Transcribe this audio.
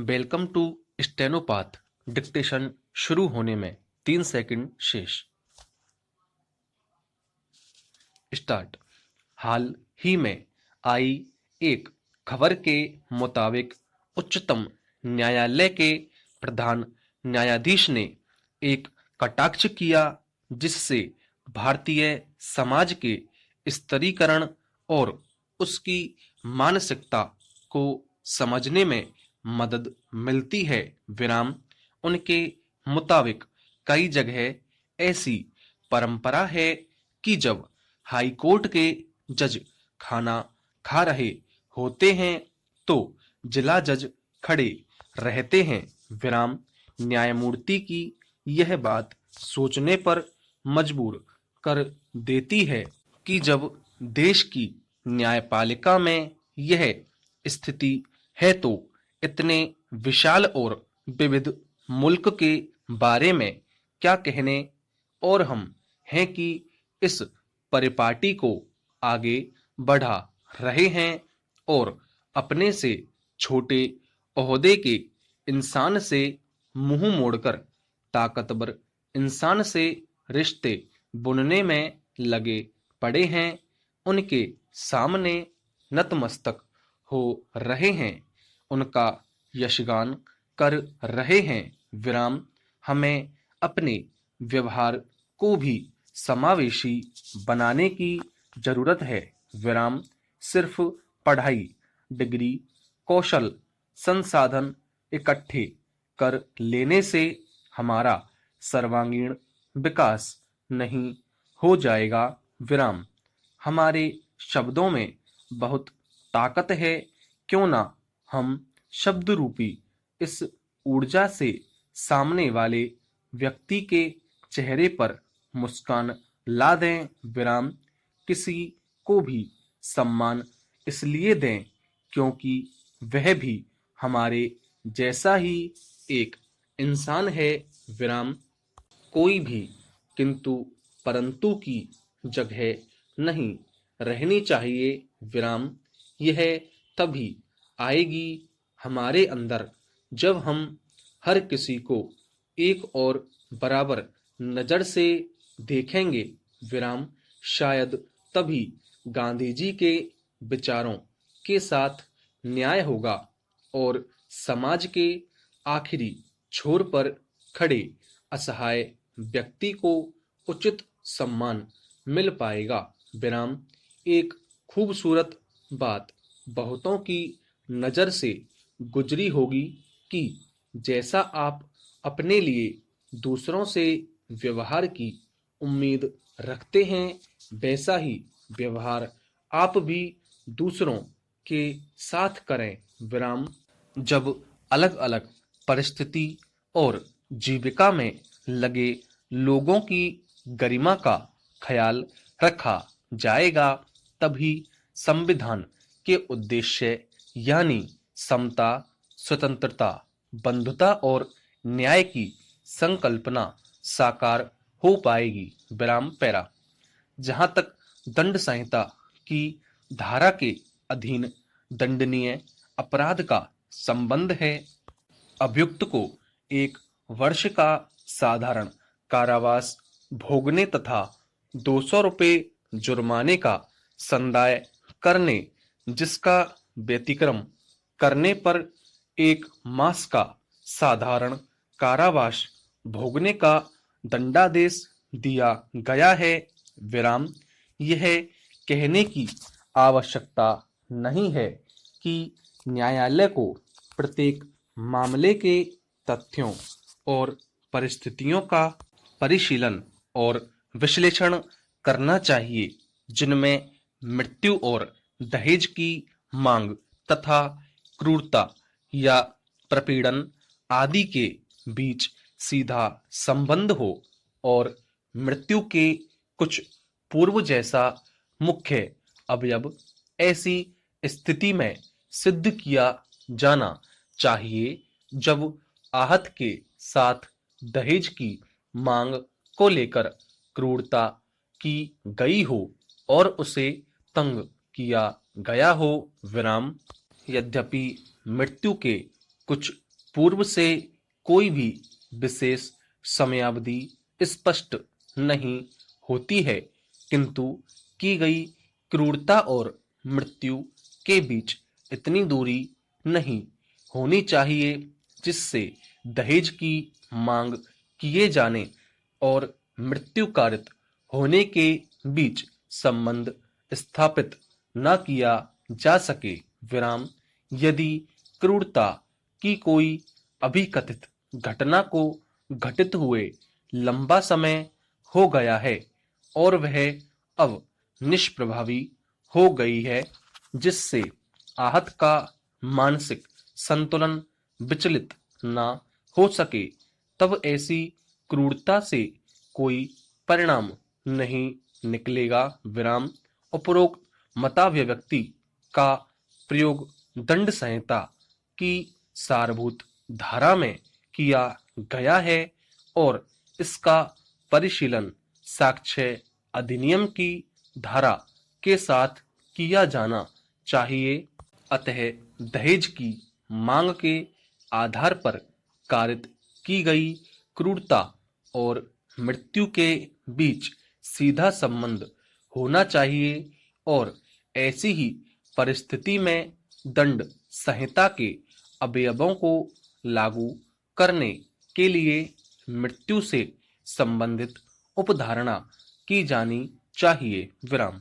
Welcome to स्टेनोपाथ। Dictation शुरू होने में 3 सेकंड शेष। स्टार्ट। हाल ही में आई एक खबर के मुताबिक उच्चतम न्यायालय के प्रधान न्यायाधीश ने एक कटाक्ष किया जिससे भारतीय समाज के स्तरीकरण और उसकी मानसिकता को समझने में मदद मिलती है। विराम। उनके मुताबिक कई जगह ऐसी परंपरा है कि जब हाई कोर्ट के जज खाना खा रहे होते हैं तो जिला जज खड़े रहते हैं। विराम। न्यायमूर्ति की यह बात सोचने पर मजबूर कर देती है कि जब देश की न्यायपालिका में यह स्थिति है तो इतने विशाल और विविध मुल्क के बारे में क्या कहने। और हम हैं कि इस परिपाटी को आगे बढ़ा रहे हैं और अपने से छोटे ओहदे के इंसान से मुंह मोड़कर ताकतवर इंसान से रिश्ते बुनने में लगे पड़े हैं। उनके सामने नतमस्तक हो रहे हैं, उनका यशगान कर रहे हैं। विराम। हमें अपने व्यवहार को भी समावेशी बनाने की जरूरत है। विराम। सिर्फ पढ़ाई, डिग्री, कौशल, संसाधन इकट्ठे कर लेने से हमारा सर्वांगीण विकास नहीं हो जाएगा। विराम। हमारे शब्दों में बहुत ताकत है, क्यों ना हम शब्द रूपी इस ऊर्जा से सामने वाले व्यक्ति के चेहरे पर मुस्कान ला दें। विराम। किसी को भी सम्मान इसलिए दें क्योंकि वह भी हमारे जैसा ही एक इंसान है। विराम। कोई भी किंतु परंतु की जगह नहीं रहनी चाहिए। विराम। यह तभी आएगी हमारे अंदर जब हम हर किसी को एक और बराबर नजर से देखेंगे। विराम। शायद तभी गांधी जी के विचारों के साथ न्याय होगा और समाज के आखिरी छोर पर खड़े असहाय व्यक्ति को उचित सम्मान मिल पाएगा। विराम। एक खूबसूरत बात बहुतों की नजर से गुजरी होगी कि जैसा आप अपने लिए दूसरों से व्यवहार की उम्मीद रखते हैं वैसा ही व्यवहार आप भी दूसरों के साथ करें। विराम। जब अलग अलग परिस्थिति और जीविका में लगे लोगों की गरिमा का ख्याल रखा जाएगा तभी संविधान के उद्देश्य यानी समता, स्वतंत्रता, बंधुता और न्याय की संकल्पना साकार हो पाएगी। विराम। पैरा। जहां तक दंड संहिता की धारा के अधीन दंडनीय अपराध का संबंध है, अभियुक्त को 1 वर्ष का साधारण कारावास भोगने तथा 200 रुपये जुर्माने का संदाय करने, जिसका व्यतिक्रम करने पर 1 मास का साधारण कारावास भोगने का दंडादेश दिया गया है। विराम। यह कहने की आवश्यकता नहीं है कि न्यायालय को प्रत्येक मामले के तथ्यों और परिस्थितियों का परिशीलन और विश्लेषण करना चाहिए जिनमें मृत्यु और दहेज की मांग तथा क्रूरता या प्रपीड़न आदि के बीच सीधा संबंध हो और मृत्यु के कुछ पूर्व जैसा मुख्य अवयव ऐसी स्थिति में सिद्ध किया जाना चाहिए जब आहत के साथ दहेज की मांग को लेकर क्रूरता की गई हो और उसे तंग किया गया हो। विराम। यद्यपि मृत्यु के कुछ पूर्व से कोई भी विशेष समयावधि स्पष्ट नहीं होती है, किंतु की गई क्रूरता और मृत्यु के बीच इतनी दूरी नहीं होनी चाहिए जिससे दहेज की मांग किए जाने और मृत्यु कारित होने के बीच संबंध स्थापित न किया जा सके। विराम। यदि क्रूरता की कोई अभिकथित घटना को घटित हुए लंबा समय हो गया है और वह अब निष्प्रभावी हो गई है, जिससे आहत का मानसिक संतुलन विचलित ना हो सके, तब ऐसी क्रूरता से कोई परिणाम नहीं निकलेगा। विराम। उपरोक्त मताभिव्यक्ति का प्रयोग दंड संहिता की सारभूत धारा में किया गया है और इसका परिशीलन साक्ष्य अधिनियम की धारा के साथ किया जाना चाहिए। अतः दहेज की मांग के आधार पर कारित की गई क्रूरता और मृत्यु के बीच सीधा संबंध होना चाहिए और ऐसी ही परिस्थिति में दंड संहिता के अवयवों को लागू करने के लिए मृत्यु से संबंधित उपधारणा की जानी चाहिए। विराम।